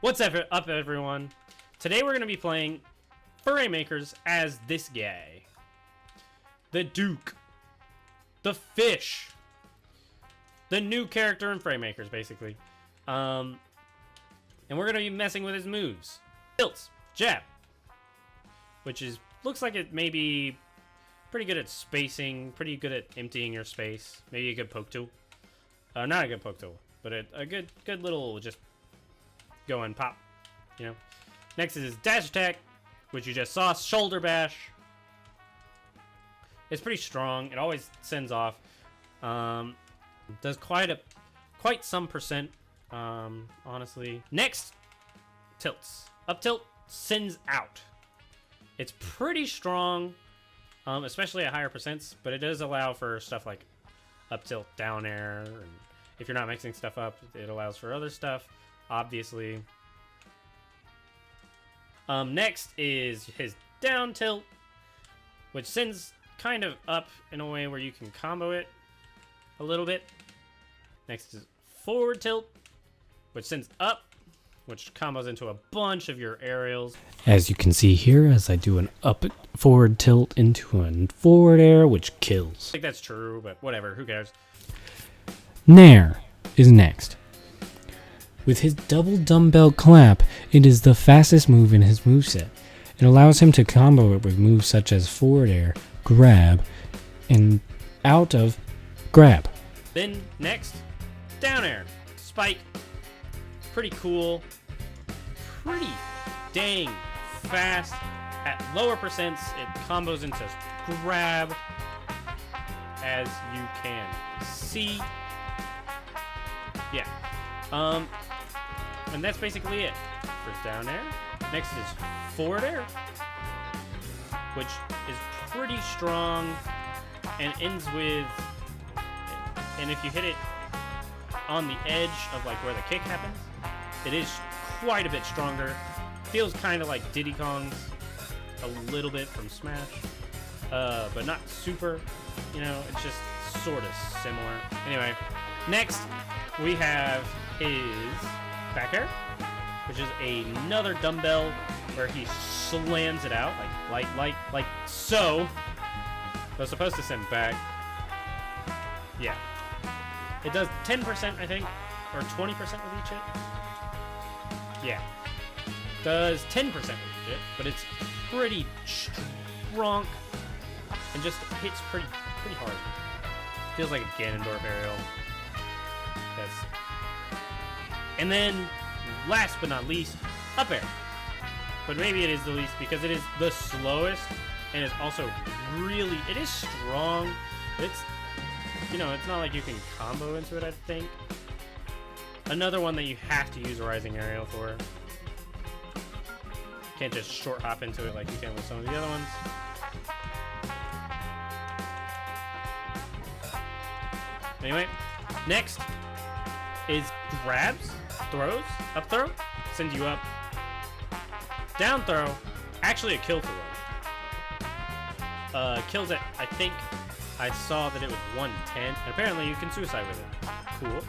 What's up, everyone? Today we're going to be playing Fraymakers as this guy. The Duke. The Fish. The new character in Fraymakers, basically. And we're going to be messing with his moves. Tilts. Jab. Which looks like it may be pretty good at spacing, pretty good at emptying your space. Maybe a good poke tool. Not a good poke tool, but a good little just go and pop, you know. Next is his dash attack, which you just saw. Shoulder bash. It's pretty strong. It always sends off. Does quite some percent, honestly. Next, tilts. Up tilt sends out. It's pretty strong, especially at higher percents, but it does allow for stuff like up tilt, down air, and if you're not mixing stuff up, it allows for other stuff. Obviously. Next is his down tilt, which sends kind of up in a way where you can combo it a little bit. Next is forward tilt, which sends up, which combos into a bunch of your aerials. As you can see here, as I do an up forward tilt into a forward air, which kills. I think that's true, but whatever, who cares? Nair is next. With his double dumbbell clap, it is the fastest move in his moveset. It allows him to combo it with moves such as forward air, grab, and out of grab. Then next, down air, spike. Pretty cool. Pretty dang fast. At lower percents, it combos into grab, as you can see. Yeah. And that's basically it. First down air. Next is forward air, which is pretty strong and ends with, and if you hit it on the edge of like where the kick happens, it is quite a bit stronger. Feels kind of like Diddy Kong's a little bit from Smash, but not super, you know, it's just sort of similar. Anyway, next we have his back air, which is another dumbbell where he slams it out like so. So it's supposed to send back. Yeah. It does 10%, I think, or 20% with each hit. Yeah. Does 10% with each hit, but it's pretty strong and just hits pretty hard. Feels like a Ganondorf aerial. And then, last but not least, up air. But maybe it is the least because it is the slowest, and it's also it is strong, but it's, you know, it's not like you can combo into it, I think. Another one that you have to use a rising aerial for. Can't just short hop into it like you can with some of the other ones. Anyway, next is grabs, throws, up throw, sends you up. Down throw, actually a kill throw. Kills it, I think I saw that it was 110, and apparently you can suicide with it. Cool.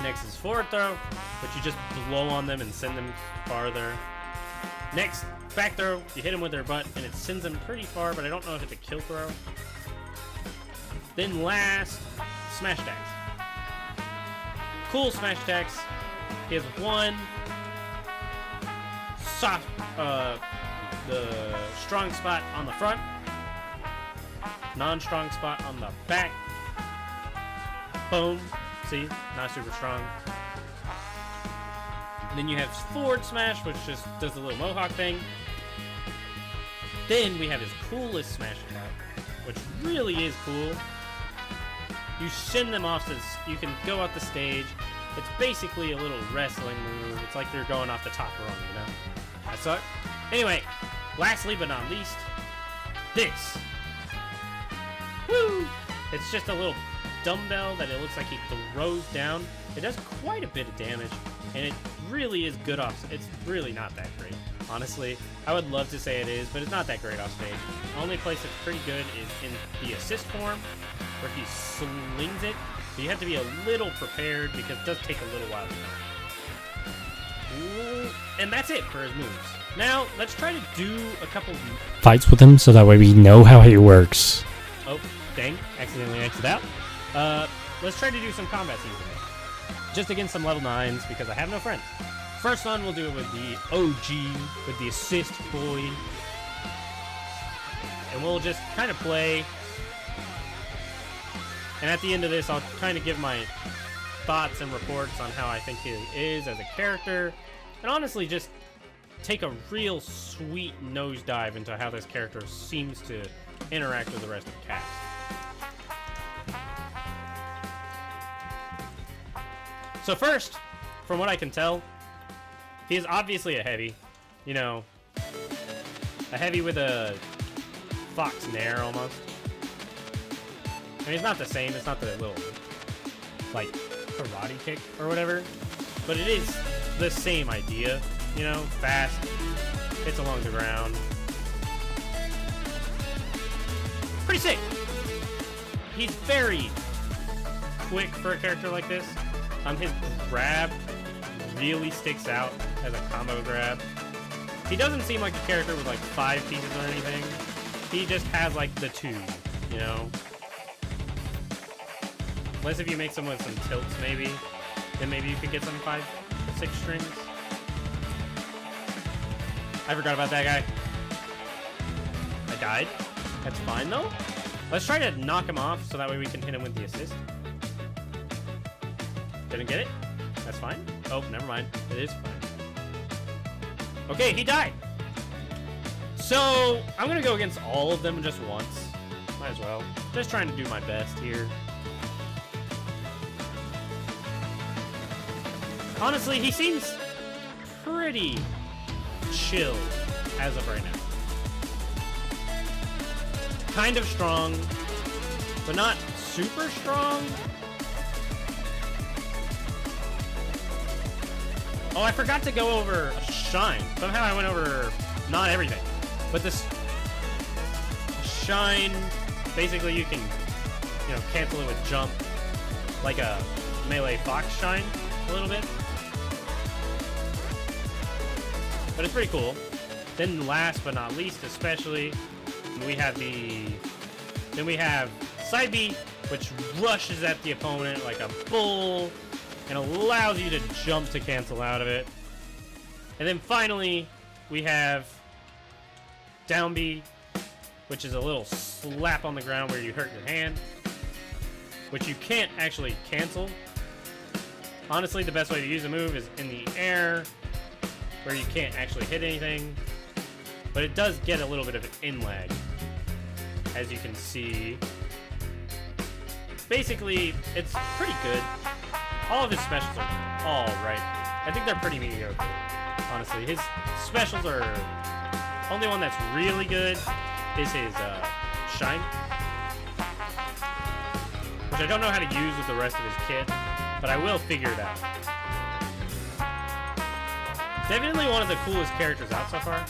Next is forward throw, which you just blow on them and send them farther. Next, back throw, you hit them with their butt and it sends them pretty far, but I don't know if it's a kill throw. Then last, smash attacks. Cool smash attacks. He has one soft, the strong spot on the front, non-strong spot on the back. Boom. See? Not super strong. Then you have forward smash, which just does the little mohawk thing. Then we have his coolest smash attack, which really is cool. You send them off so you can go off the stage. It's basically a little wrestling move. It's like you're going off the top rung, you know? That sucks. Anyway, lastly but not least, this. Woo! It's just a little dumbbell that it looks like he throws down. It does quite a bit of damage, and it really is good off. It's really not that great, honestly. I would love to say it is, but it's not that great off stage. The only place it's pretty good is in the assist form, where he slings it So you have to be a little prepared because it does take a little while to come. And that's it for his moves. Now, let's try to do a couple... Fights with him so that way we know how he works. Oh, dang. Accidentally exited out. Let's try to do some combat scenes with him. Just against some level 9s because I have no friends. First one, we'll do it with the OG, with the assist boy. And we'll just kind of play. And at the end of this, I'll kind of give my thoughts and reports on how I think he is as a character. And honestly, just take a real sweet nosedive into how this character seems to interact with the rest of the cast. So first, from what I can tell, he is obviously a heavy. You know, a heavy with a fox nair almost. I mean, it's not the same. It's not the little, like, karate kick or whatever. But it is the same idea. You know, fast, hits along the ground. Pretty sick. He's very quick for a character like this. His grab really sticks out as a combo grab. He doesn't seem like a character with like 5 pieces or anything. He just has like the 2, you know? Unless if you make someone with some tilts maybe, then maybe you could get some 5 or 6 strings. I forgot about that guy. I died. That's fine though. Let's try to knock him off so that way we can hit him with the assist. Didn't get it? That's fine. Oh, never mind. It is fine. Okay, he died. So, I'm gonna go against all of them just once. Might as well. Just trying to do my best here. Honestly, he seems pretty chill as of right now. Kind of strong, but not super strong. Oh, I forgot to go over a shine. Somehow I went over not everything. But this shine, basically you can, you know, cancel it with jump. Like a melee fox shine, a little bit. But it's pretty cool. Then last but not least, especially, we have side B, which rushes at the opponent like a bull. And allows you to jump to cancel out of it. And then finally, we have down B, which is a little slap on the ground where you hurt your hand, which you can't actually cancel. Honestly, the best way to use the move is in the air, where you can't actually hit anything. But it does get a little bit of an in lag, as you can see. Basically, it's pretty good. All of his specials are all right. I think they're pretty mediocre, honestly. His specials are... Only one that's really good is his Shine, which I don't know how to use with the rest of his kit, but I will figure it out. Definitely one of the coolest characters out so far.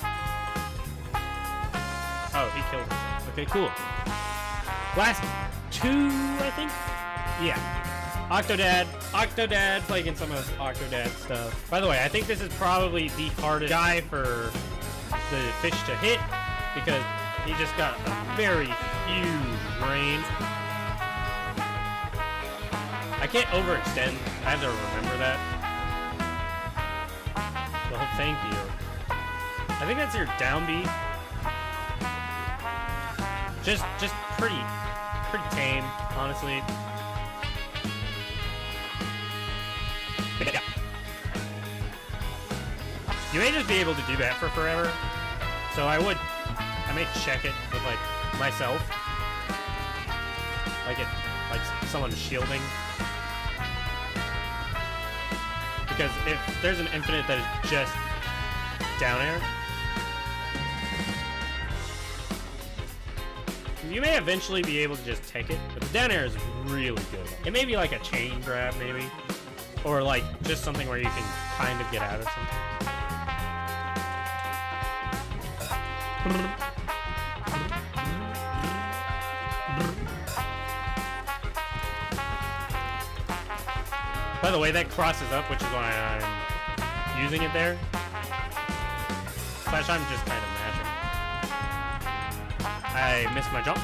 Oh, he killed himself. Okay, cool. Last 2, I think? Yeah. Octodad, playing in some of Octodad stuff. By the way, I think this is probably the hardest guy for the fish to hit because he just got a very huge range. I can't overextend. I have to remember that. So thank you. I think that's your down B. Just pretty tame, honestly. You may just be able to do that for forever, so I may check it with like myself, like someone shielding, because if there's an infinite that is just down air, you may eventually be able to just take it, but the down air is really good. It may be like a chain grab, maybe, or like just something where you can kind of get out of something. By the way, that crosses up, which is why I'm using it there. Slash, I'm just kind of mashing. I missed my jump.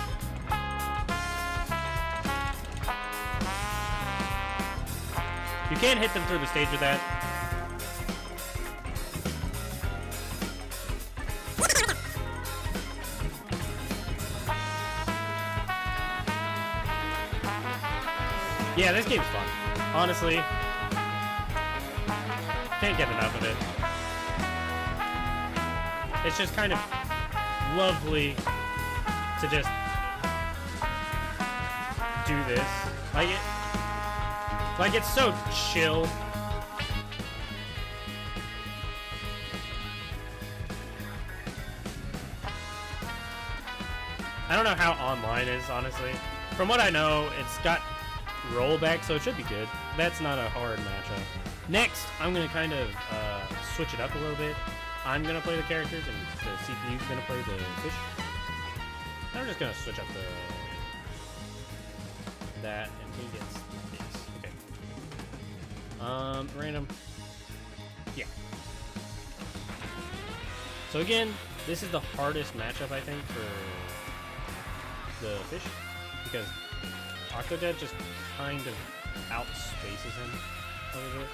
You can't hit them through the stage with that. Yeah, this game's fun. Honestly, can't get enough of it. It's just kind of lovely to just do this. Like it's so chill. I don't know how online is, honestly. From what I know, it's got rollback, so it should be good. That's not a hard matchup. Next, I'm going to kind of switch it up a little bit. I'm going to play the characters, and the CPU's going to play the fish. I'm just going to switch up that, and he gets this. Okay. Random. Yeah. So again, this is the hardest matchup, I think, for the fish, because Octodad just kind of outspaces him a little bit.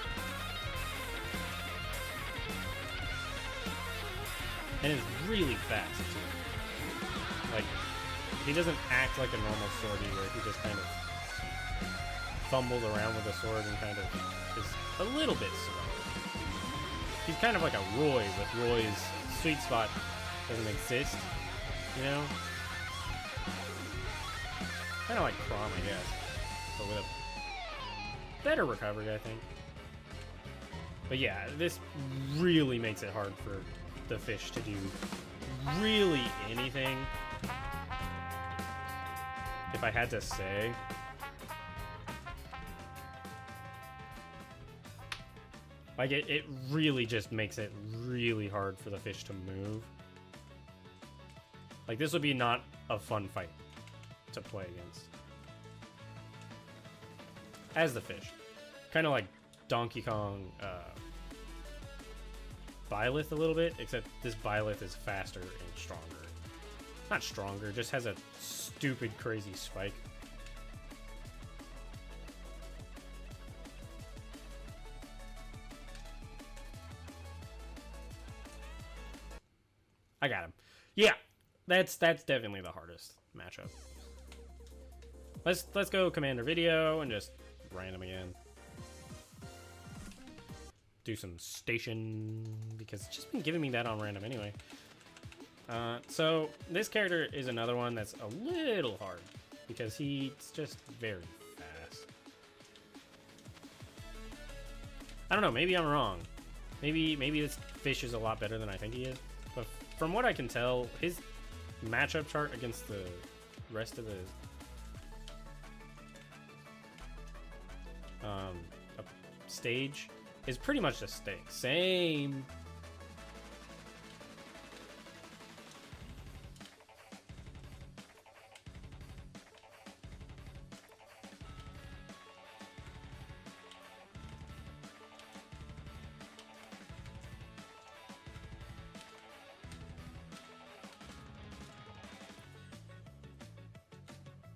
And is really fast, too. Like, he doesn't act like a normal swordy where he just kind of fumbles around with a sword and kind of is a little bit slow. He's kind of like a Roy, but Roy's sweet spot doesn't exist, you know? Kind of like Crom, I guess, but with a better recovery, I think. But yeah, this really makes it hard for the fish to do really anything. If I had to say. Like, it really just makes it really hard for the fish to move. Like, this would be not a fun fight to play against. As the fish. Kind of like Donkey Kong Byleth a little bit, except this Byleth is faster and stronger. Not stronger, just has a stupid, crazy spike. I got him. Yeah, that's definitely the hardest matchup. Let's go Commander Video and just random again. Do some station, because it's just been giving me that on random anyway. So this character is another one that's a little hard because he's just very fast. I don't know, maybe I'm wrong. Maybe this fish is a lot better than I think he is. But from what I can tell, his matchup chart against the rest of the stage is pretty much the same.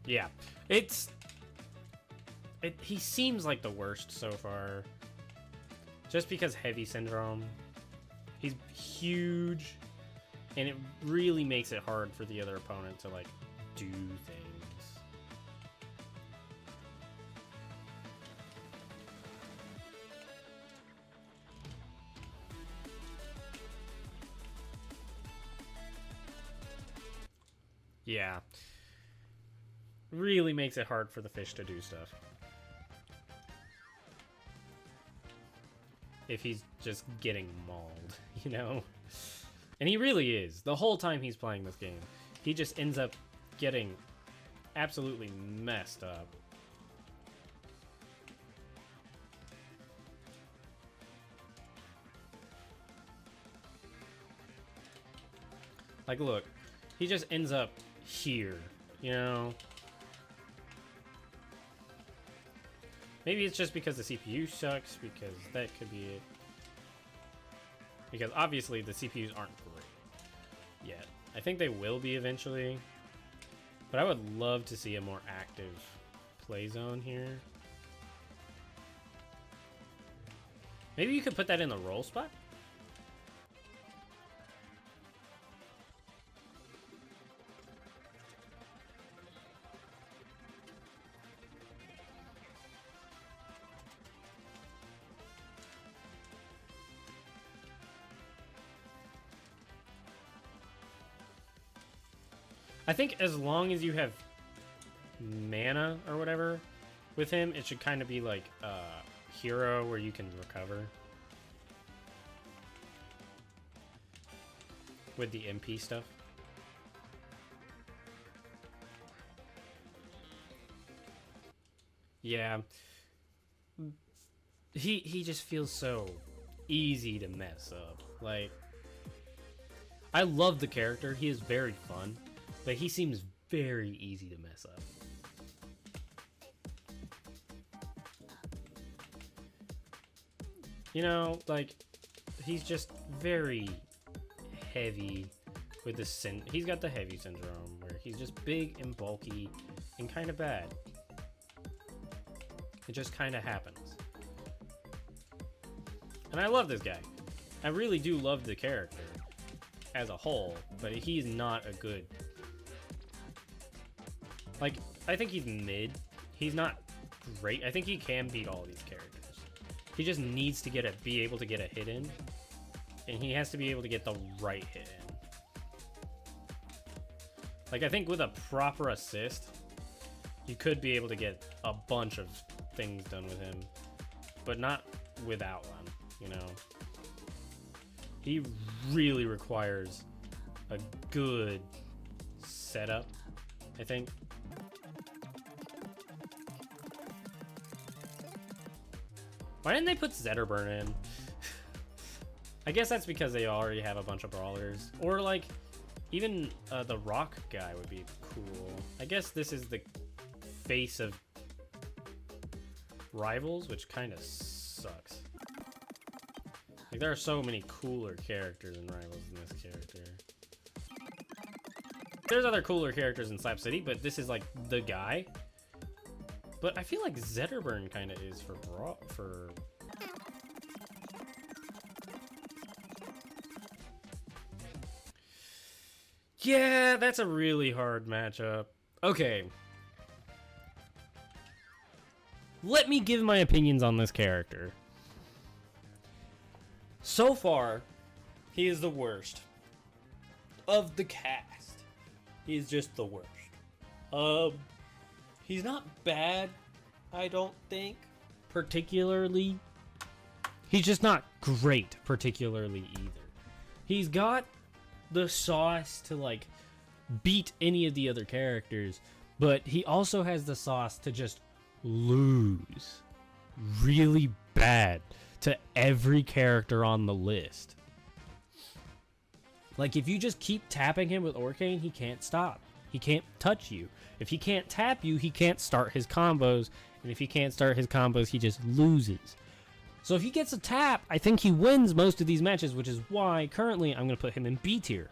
Yeah, he seems like the worst so far. Just because heavy syndrome. He's huge, and it really makes it hard for the other opponent to, like, do things. Yeah. Really makes it hard for the fish to do stuff. If he's just getting mauled, you know? And he really is. The whole time he's playing this game, he just ends up getting absolutely messed up. Like, look, he just ends up here, you know? Maybe it's just because the CPU sucks, because that could be it. Because obviously the CPUs aren't great yet. I think they will be eventually. But I would love to see a more active play zone here. Maybe you could put that in the roll spot? I think as long as you have mana or whatever with him, it should kind of be like hero where you can recover with the MP stuff. Yeah. He just feels so easy to mess up. Like, I love the character. He is very fun. But he seems very easy to mess up. You know, like, he's just very heavy with the he's got the heavy syndrome, where he's just big and bulky and kind of bad. It just kind of happens. And I love this guy. I really do love the character as a whole, but he's not a good... Like, I think he's mid. He's not great. I think he can beat all these characters. He just needs to be able to get a hit in. And he has to be able to get the right hit in. Like, I think with a proper assist, you could be able to get a bunch of things done with him. But not without one, you know? He really requires a good setup, I think. Why didn't they put Zetterburn in? I guess that's because they already have a bunch of brawlers. Or, like, even the rock guy would be cool. I guess this is the face of Rivals, which kind of sucks. Like, there are so many cooler characters in Rivals than this character. There's other cooler characters in Slap City, but this is, like, the guy. But I feel like Zetterburn kind of is for Yeah, that's a really hard matchup. Okay. Let me give my opinions on this character. So far, he is the worst of the cast. He is just the worst. He's not bad, I don't think, particularly. He's just not great, particularly, either. He's got the sauce to, like, beat any of the other characters, but he also has the sauce to just lose really bad to every character on the list. Like, if you just keep tapping him with Orcane, he can't stop. He can't touch you. If he can't tap you, he can't start his combos. And if he can't start his combos, he just loses. So if he gets a tap, I think he wins most of these matches, which is why currently I'm going to put him in B tier.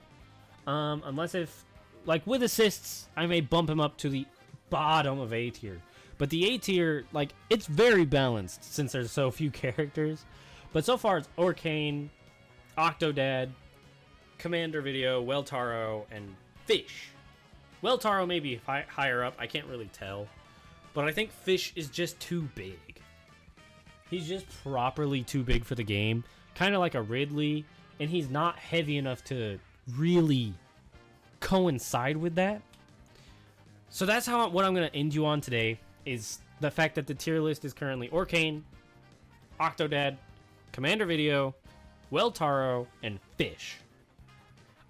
Unless if, like, with assists, I may bump him up to the bottom of A tier. But the A tier, like, it's very balanced since there's so few characters. But so far it's Orcane, Octodad, Commander Video, Weltaro, and Fish. Weltaro may be higher up, I can't really tell. But I think Fish is just too big. He's just properly too big for the game. Kind of like a Ridley. And he's not heavy enough to really coincide with that. So that's what I'm going to end you on today. Is the fact that the tier list is currently Orcane, Octodad, Commander Video, Weltaro, and Fish.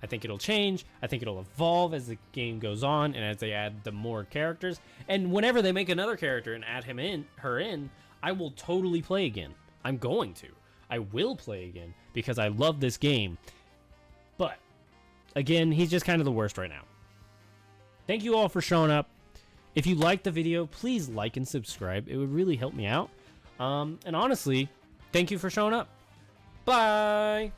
I think it'll change. I think it'll evolve as the game goes on and as they add the more characters. And whenever they make another character and add her in, I will totally play again. I'm going to. I will play again because I love this game. But again, he's just kind of the worst right now. Thank you all for showing up. If you liked the video, please like and subscribe. It would really help me out. And honestly, thank you for showing up. Bye!